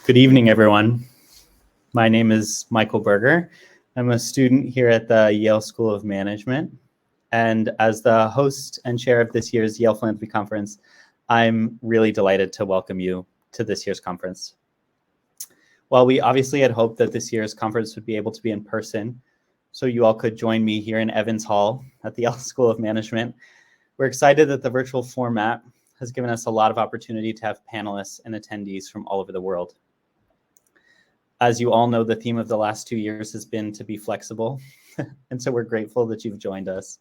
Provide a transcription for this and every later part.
Good evening, everyone. My name is Michael Berger. I'm a student here at the Yale School of Management. And as the host and chair of this year's Yale Philanthropy Conference, I'm really delighted to welcome you to this year's conference. While we obviously had hoped that this year's conference would be able to be in person, so you all could join me here in Evans Hall at the Yale School of Management, we're excited that the virtual format has given us a lot of opportunity to have panelists and attendees from all over the world. As you all know, the theme of the last 2 years has been to be flexible, and so we're grateful that you've joined us.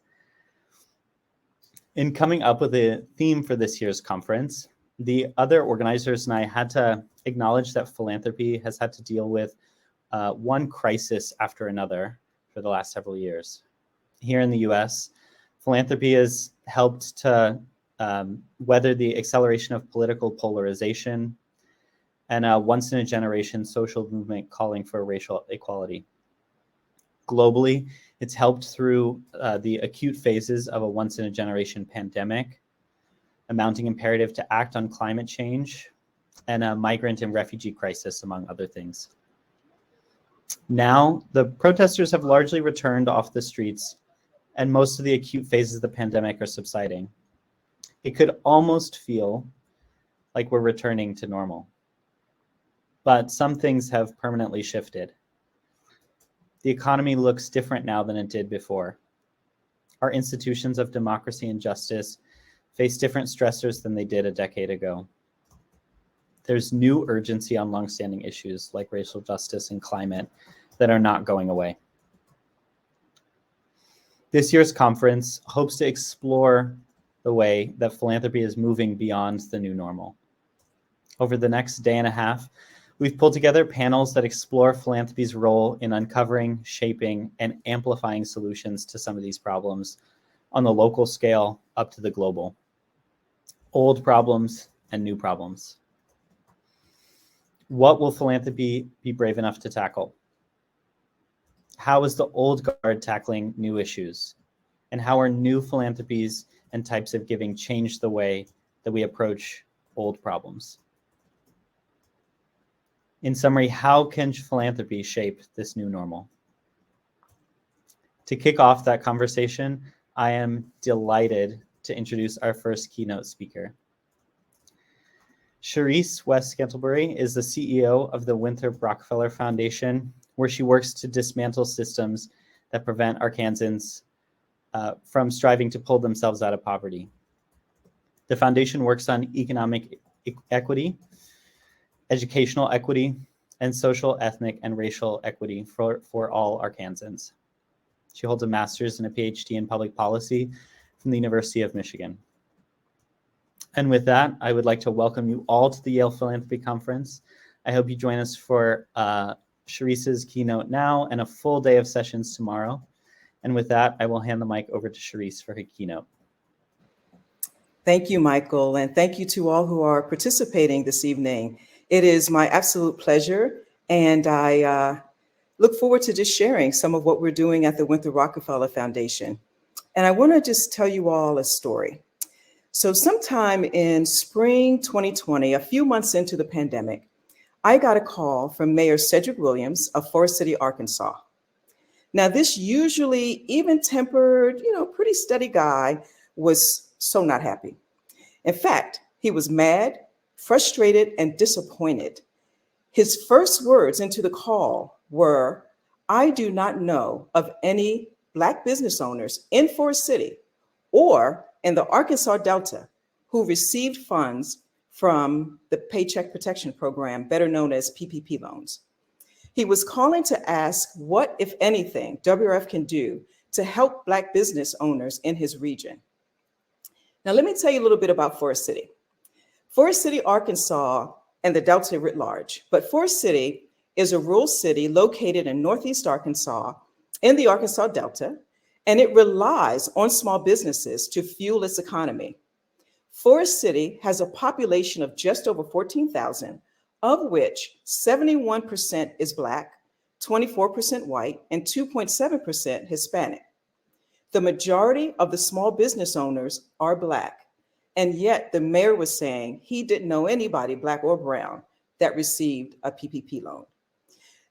In coming up with a theme for this year's conference, the other organizers and I had to acknowledge that philanthropy has had to deal with one crisis after another for the last several years. Here in the US, philanthropy has helped to weather the acceleration of political polarization and a once-in-a-generation social movement calling for racial equality. Globally, it's helped through the acute phases of a once-in-a-generation pandemic, a mounting imperative to act on climate change, and a migrant and refugee crisis, among other things. Now, the protesters have largely returned off the streets, and most of the acute phases of the pandemic are subsiding. It could almost feel like we're returning to normal. But some things have permanently shifted. The economy looks different now than it did before. Our institutions of democracy and justice face different stressors than they did a decade ago. There's new urgency on longstanding issues like racial justice and climate that are not going away. This year's conference hopes to explore the way that philanthropy is moving beyond the new normal. Over the next day and a half, we've pulled together panels that explore philanthropy's role in uncovering, shaping, and amplifying solutions to some of these problems on the local scale up to the global. Old problems and new problems. What will philanthropy be brave enough to tackle? How is the old guard tackling new issues? And how are new philanthropies and types of giving changed the way that we approach old problems? In summary, how can philanthropy shape this new normal? To kick off that conversation, I am delighted to introduce our first keynote speaker. Sherece West-Scantlebury is the CEO of the Winthrop Rockefeller Foundation, where she works to dismantle systems that prevent Arkansans from striving to pull themselves out of poverty. The foundation works on economic equity, educational equity, and social, ethnic, and racial equity for all Arkansans. She holds a master's and a PhD in public policy from the University of Michigan. And with that, I would like to welcome you all to the Yale Philanthropy Conference. I hope you join us for Sherece's keynote now and a full day of sessions tomorrow. And with that, I will hand the mic over to Sherece for her keynote. Thank you, Michael, and thank you to all who are participating this evening. It is my absolute pleasure, and I look forward to just sharing some of what we're doing at the Winthrop Rockefeller Foundation. And I want to just tell you all a story. So sometime in spring 2020, a few months into the pandemic, I got a call from Mayor Cedric Williams of Forest City, Arkansas. Now, this usually even-tempered, pretty steady guy was so not happy. In fact, he was mad, frustrated, and disappointed. His first words into the call were, "I do not know of any Black business owners in Forest City or in the Arkansas Delta who received funds from the Paycheck Protection Program, better known as PPP loans." He was calling to ask what, if anything, WRF can do to help Black business owners in his region. Now, let me tell you a little bit about Forest City. Forest City, Arkansas, and the Delta writ large, but Forest City is a rural city located in Northeast Arkansas in the Arkansas Delta, and it relies on small businesses to fuel its economy. Forest City has a population of just over 14,000, of which 71% is Black, 24% white, and 2.7% Hispanic. The majority of the small business owners are Black, and yet the mayor was saying he didn't know anybody Black or brown that received a PPP loan.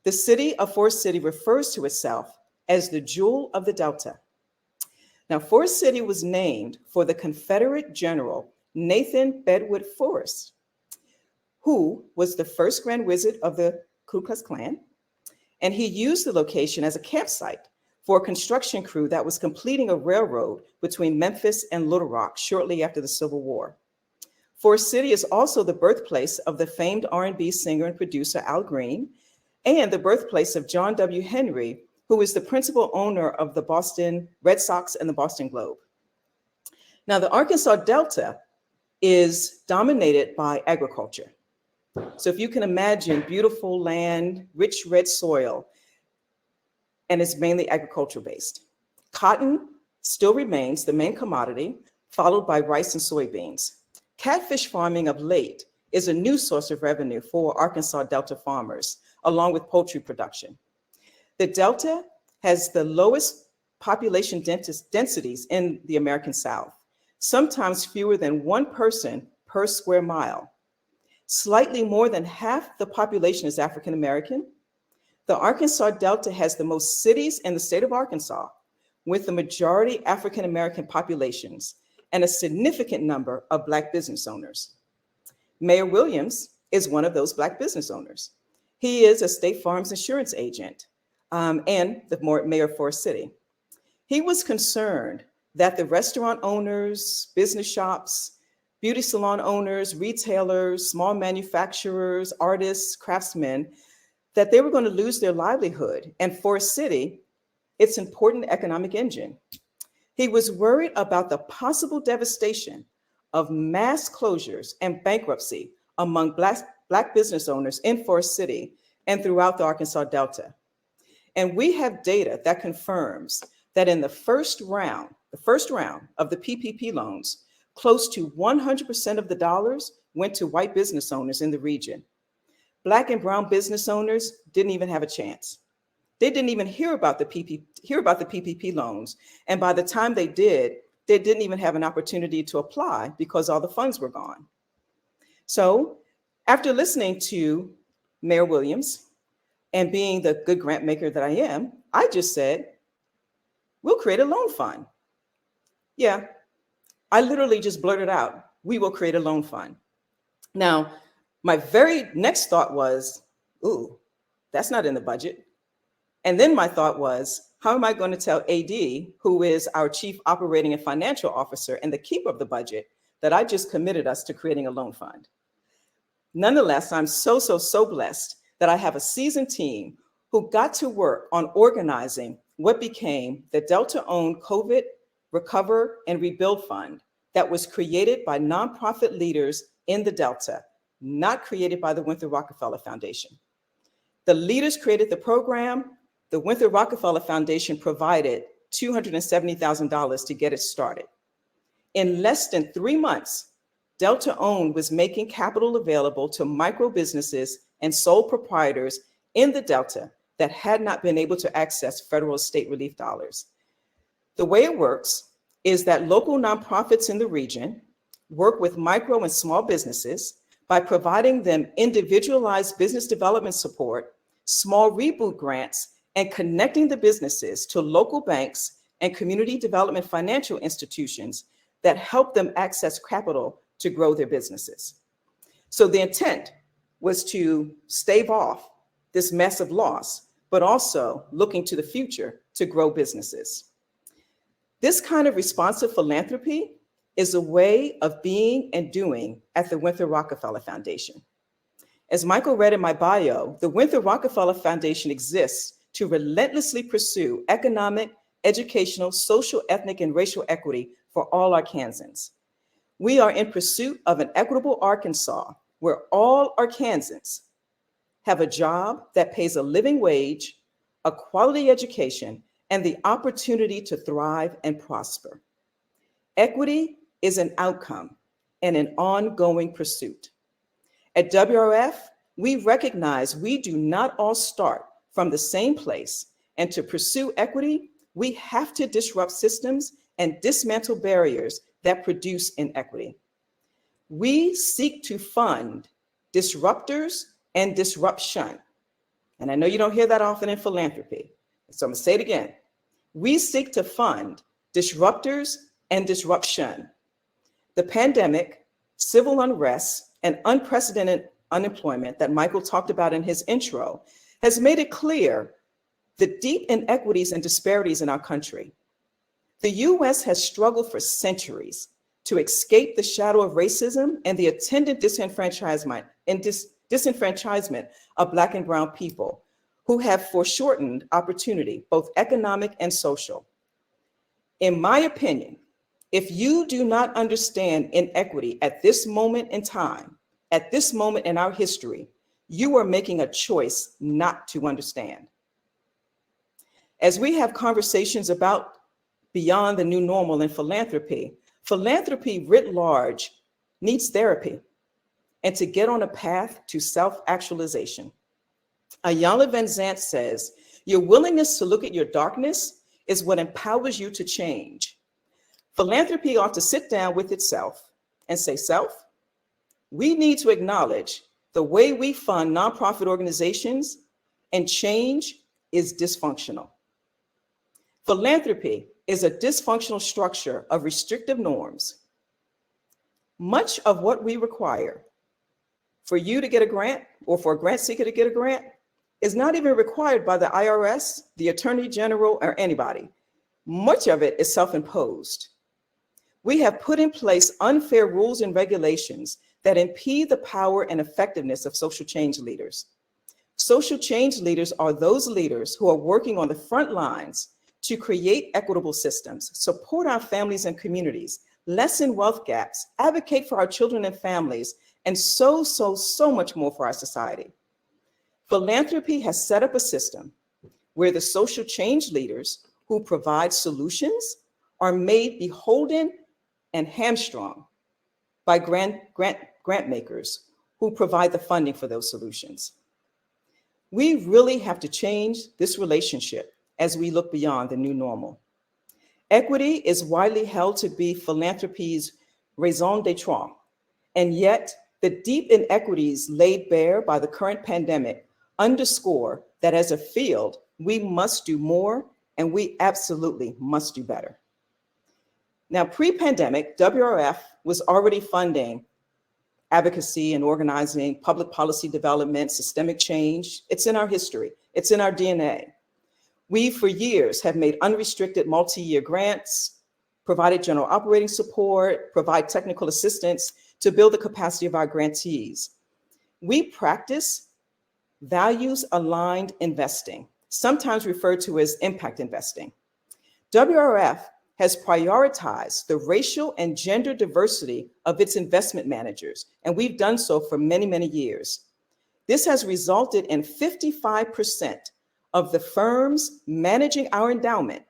The city of Forest City refers to itself as the jewel of the Delta. Now, Forest City was named for the Confederate General Nathan Bedford Forrest, who was the first Grand Wizard of the Ku Klux Klan, and he used the location as a campsite for a construction crew that was completing a railroad between Memphis and Little Rock shortly after the Civil War. Forest City is also the birthplace of the famed R&B singer and producer Al Green, and the birthplace of John W. Henry, who is the principal owner of the Boston Red Sox and the Boston Globe. Now, the Arkansas Delta is dominated by agriculture. So if you can imagine beautiful land, rich red soil, and it's mainly agricultural based. Cotton still remains the main commodity, followed by rice and soybeans. Catfish farming of late is a new source of revenue for Arkansas Delta farmers, along with poultry production. The Delta has the lowest population densities in the American South, sometimes fewer than one person per square mile. Slightly more than half the population is African American. The Arkansas Delta has the most cities in the state of Arkansas, with the majority African American populations and a significant number of Black business owners. Mayor Williams is one of those Black business owners. He is a State Farm's insurance agent and the mayor of Forest City. He was concerned that the restaurant owners, business shops, beauty salon owners, retailers, small manufacturers, artists, craftsmen, that they were going to lose their livelihood, and Forest City, its important economic engine. He was worried about the possible devastation of mass closures and bankruptcy among Black business owners in Forest City and throughout the Arkansas Delta. And we have data that confirms that in the first round of the PPP loans, close to 100% of the dollars went to white business owners in the region. Black and brown business owners didn't even have a chance. They didn't even hear about the PPP loans. And by the time they didn't even have an opportunity to apply because all the funds were gone. So after listening to Mayor Williams and being the good grant maker that I am, I just said, we'll create a loan fund. Yeah, I literally just blurted out, we will create a loan fund. Now, my very next thought was, ooh, that's not in the budget. And then my thought was, how am I going to tell AD, who is our Chief Operating and Financial Officer and the keeper of the budget, that I just committed us to creating a loan fund? Nonetheless, I'm so blessed that I have a seasoned team who got to work on organizing what became the Delta-owned COVID Recover and Rebuild Fund that was created by nonprofit leaders in the Delta, not created by the Winthrop Rockefeller Foundation. The leaders created the program. The Winthrop Rockefeller Foundation provided $270,000 to get it started. In less than 3 months, Delta Owned was making capital available to micro businesses and sole proprietors in the Delta that had not been able to access federal state relief dollars. The way it works is that local nonprofits in the region work with micro and small businesses by providing them individualized business development support, small reboot grants, and connecting the businesses to local banks and community development financial institutions that help them access capital to grow their businesses. So the intent was to stave off this massive loss, but also looking to the future to grow businesses. This kind of responsive philanthropy is a way of being and doing at the Winthrop Rockefeller Foundation. As Michael read in my bio, the Winthrop Rockefeller Foundation exists to relentlessly pursue economic, educational, social, ethnic, and racial equity for all Arkansans. We are in pursuit of an equitable Arkansas where all Arkansans have a job that pays a living wage, a quality education, and the opportunity to thrive and prosper. Equity is an outcome and an ongoing pursuit. At WRF, we recognize we do not all start from the same place, and to pursue equity, we have to disrupt systems and dismantle barriers that produce inequity. We seek to fund disruptors and disruption. And I know you don't hear that often in philanthropy, so I'm gonna say it again. We seek to fund disruptors and disruption. The pandemic, civil unrest, and unprecedented unemployment that Michael talked about in his intro has made it clear the deep inequities and disparities in our country. The US has struggled for centuries to escape the shadow of racism and the attendant disenfranchisement of Black and Brown people who have foreshortened opportunity, both economic and social. In my opinion, if you do not understand inequity at this moment in time, at this moment in our history, you are making a choice not to understand. As we have conversations about beyond the new normal in philanthropy, philanthropy writ large needs therapy and to get on a path to self-actualization. Ayanna Van Zandt says, your willingness to look at your darkness is what empowers you to change. Philanthropy ought to sit down with itself and say, self, we need to acknowledge the way we fund nonprofit organizations and change is dysfunctional. Philanthropy is a dysfunctional structure of restrictive norms. Much of what we require for you to get a grant or for a grant seeker to get a grant is not even required by the IRS, the Attorney General, or anybody. Much of it is self-imposed. We have put in place unfair rules and regulations that impede the power and effectiveness of social change leaders. Social change leaders are those leaders who are working on the front lines to create equitable systems, support our families and communities, lessen wealth gaps, advocate for our children and families, and so much more for our society. Philanthropy has set up a system where the social change leaders who provide solutions are made beholden and hamstrung by grant makers who provide the funding for those solutions. We really have to change this relationship as we look beyond the new normal. Equity is widely held to be philanthropy's raison d'etre, and yet the deep inequities laid bare by the current pandemic underscore that as a field, we must do more and we absolutely must do better. Now, pre-pandemic, WRF was already funding advocacy and organizing, public policy development, systemic change. It's in our history. It's in our DNA. We, for years, have made unrestricted multi-year grants, provided general operating support, provide technical assistance to build the capacity of our grantees. We practice values-aligned investing, sometimes referred to as impact investing. WRF has prioritized the racial and gender diversity of its investment managers, and we've done so for many, many years. This has resulted in 55% of the firms managing our endowment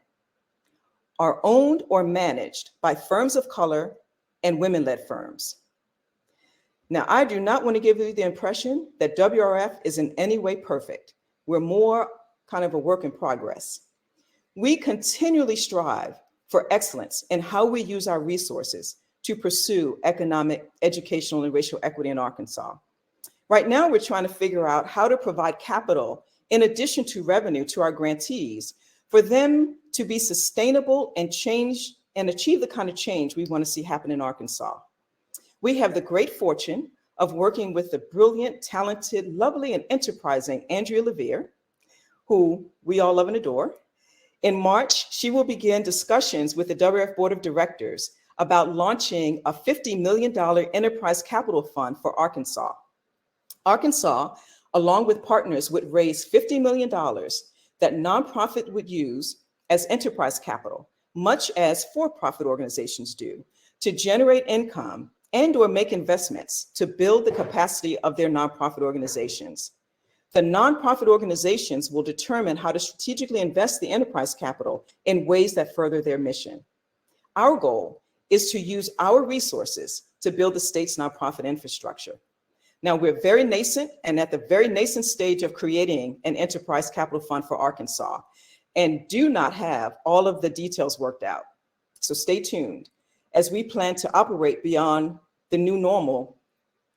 are owned or managed by firms of color and women-led firms. Now, I do not want to give you the impression that WRF is in any way perfect. We're more kind of a work in progress. We continually strive for excellence in how we use our resources to pursue economic, educational, and racial equity in Arkansas. Right now, we're trying to figure out how to provide capital in addition to revenue to our grantees for them to be sustainable and change and achieve the kind of change we want to see happen in Arkansas. We have the great fortune of working with the brilliant, talented, lovely, and enterprising Andrea Levere, who we all love and adore. In March, she will begin discussions with the WRF Board of Directors about launching a $50 million enterprise capital fund for Arkansas. Arkansas, along with partners, would raise $50 million that nonprofit would use as enterprise capital, much as for-profit organizations do, to generate income and or make investments to build the capacity of their nonprofit organizations. The nonprofit organizations will determine how to strategically invest the enterprise capital in ways that further their mission. Our goal is to use our resources to build the state's nonprofit infrastructure. Now, we're very nascent and at the very nascent stage of creating an enterprise capital fund for Arkansas and do not have all of the details worked out. So stay tuned. As we plan to operate beyond the new normal,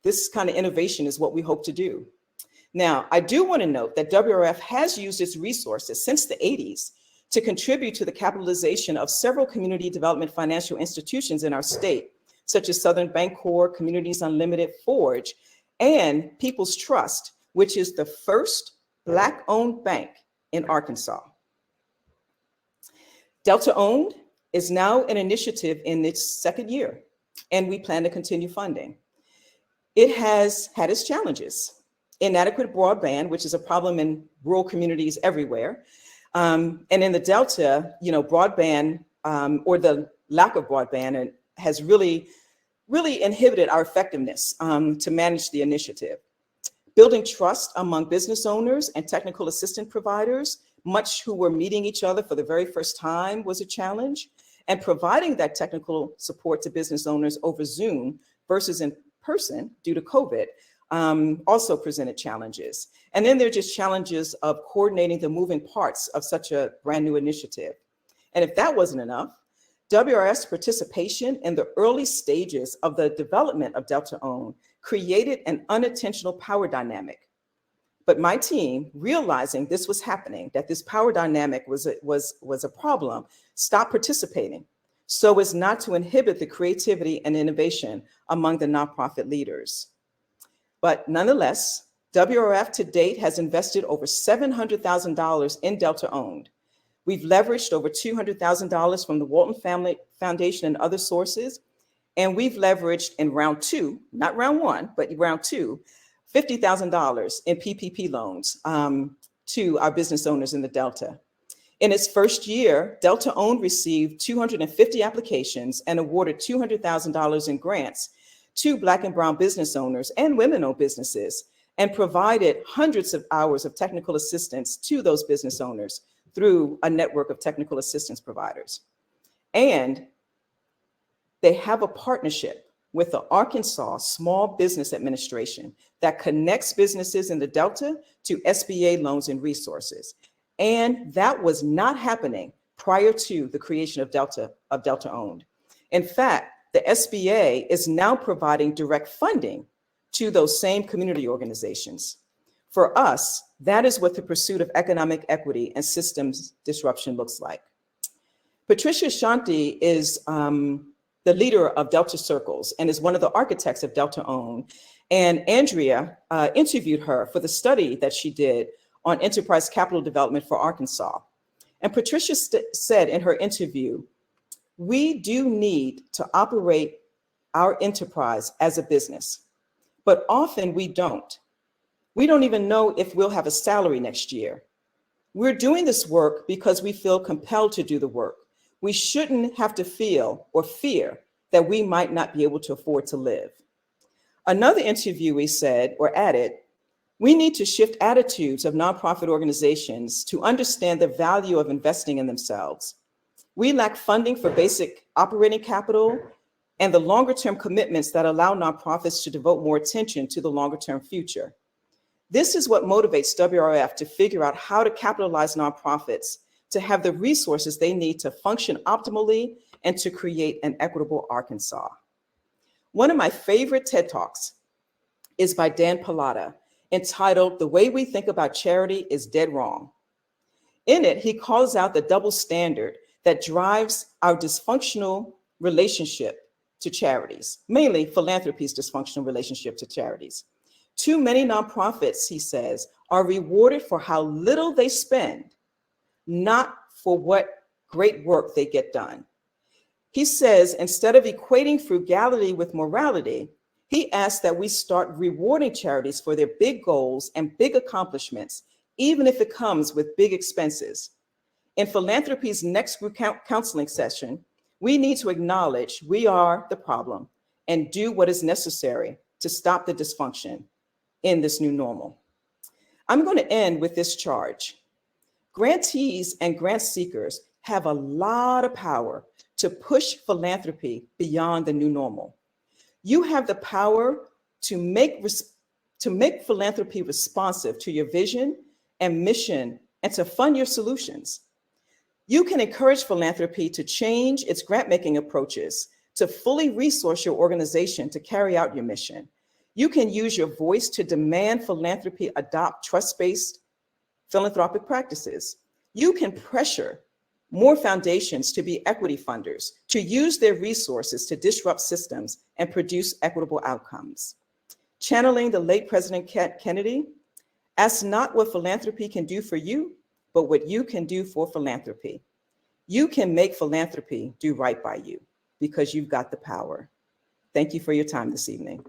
this kind of innovation is what we hope to do. Now, I do want to note that WRF has used its resources since the 80s to contribute to the capitalization of several community development financial institutions in our state, such as Southern Bancorp, Communities Unlimited, Forge, and People's Trust, which is the first Black-owned bank in Arkansas. Delta Owned is now an initiative in its second year, and we plan to continue funding. It has had its challenges. Inadequate broadband, which is a problem in rural communities everywhere. And in the Delta, broadband or the lack of broadband has really inhibited our effectiveness to manage the initiative. Building trust among business owners and technical assistance providers, much who were meeting each other for the very first time, was a challenge. And providing that technical support to business owners over Zoom versus in person due to COVID also presented challenges. And then there are just challenges of coordinating the moving parts of such a brand new initiative. And if that wasn't enough, WRF's participation in the early stages of the development of Delta Own created an unintentional power dynamic. But my team, realizing this was happening, that this power dynamic was a problem, stopped participating so as not to inhibit the creativity and innovation among the nonprofit leaders. But nonetheless, WRF to date has invested over $700,000 in Delta Owned. We've leveraged over $200,000 from the Walton Family Foundation and other sources. And we've leveraged in round two, not round one, but round two, $50,000 in PPP loans to our business owners in the Delta. In its first year, Delta Owned received 250 applications and awarded $200,000 in grants to Black and Brown business owners and women-owned businesses, and provided hundreds of hours of technical assistance to those business owners through a network of technical assistance providers. And they have a partnership with the Arkansas Small Business Administration that connects businesses in the Delta to SBA loans and resources. And that was not happening prior to the creation of Delta Owned. In fact, the SBA is now providing direct funding to those same community organizations. For us, that is what the pursuit of economic equity and systems disruption looks like. Patricia Shanti is the leader of Delta Circles and is one of the architects of Delta Own. And Andrea interviewed her for the study that she did on enterprise capital development for Arkansas. And Patricia said in her interview, we do need to operate our enterprise as a business, but often we don't. We don't even know if we'll have a salary next year. We're doing this work because we feel compelled to do the work. We shouldn't have to feel or fear that we might not be able to afford to live. Another interviewee said or added, we need to shift attitudes of nonprofit organizations to understand the value of investing in themselves. We lack funding for basic operating capital and the longer-term commitments that allow nonprofits to devote more attention to the longer-term future. This is what motivates WRF to figure out how to capitalize nonprofits to have the resources they need to function optimally and to create an equitable Arkansas. One of my favorite TED Talks is by Dan Pallotta, entitled The Way We Think About Charity is Dead Wrong. In it, he calls out the double standard that drives our dysfunctional relationship to charities, mainly philanthropy's dysfunctional relationship to charities. Too many nonprofits, he says, are rewarded for how little they spend, not for what great work they get done. He says, instead of equating frugality with morality, he asks that we start rewarding charities for their big goals and big accomplishments, even if it comes with big expenses. In philanthropy's next group counseling session, we need to acknowledge we are the problem and do what is necessary to stop the dysfunction in this new normal. I'm going to end with this charge. Grantees and grant seekers have a lot of power to push philanthropy beyond the new normal. You have the power to make philanthropy responsive to your vision and mission and to fund your solutions. You can encourage philanthropy to change its grant-making approaches to fully resource your organization to carry out your mission. You can use your voice to demand philanthropy adopt trust-based philanthropic practices. You can pressure more foundations to be equity funders, to use their resources to disrupt systems and produce equitable outcomes. Channeling the late President Kennedy, ask not what philanthropy can do for you, but what you can do for philanthropy. You can make philanthropy do right by you because you've got the power. Thank you for your time this evening.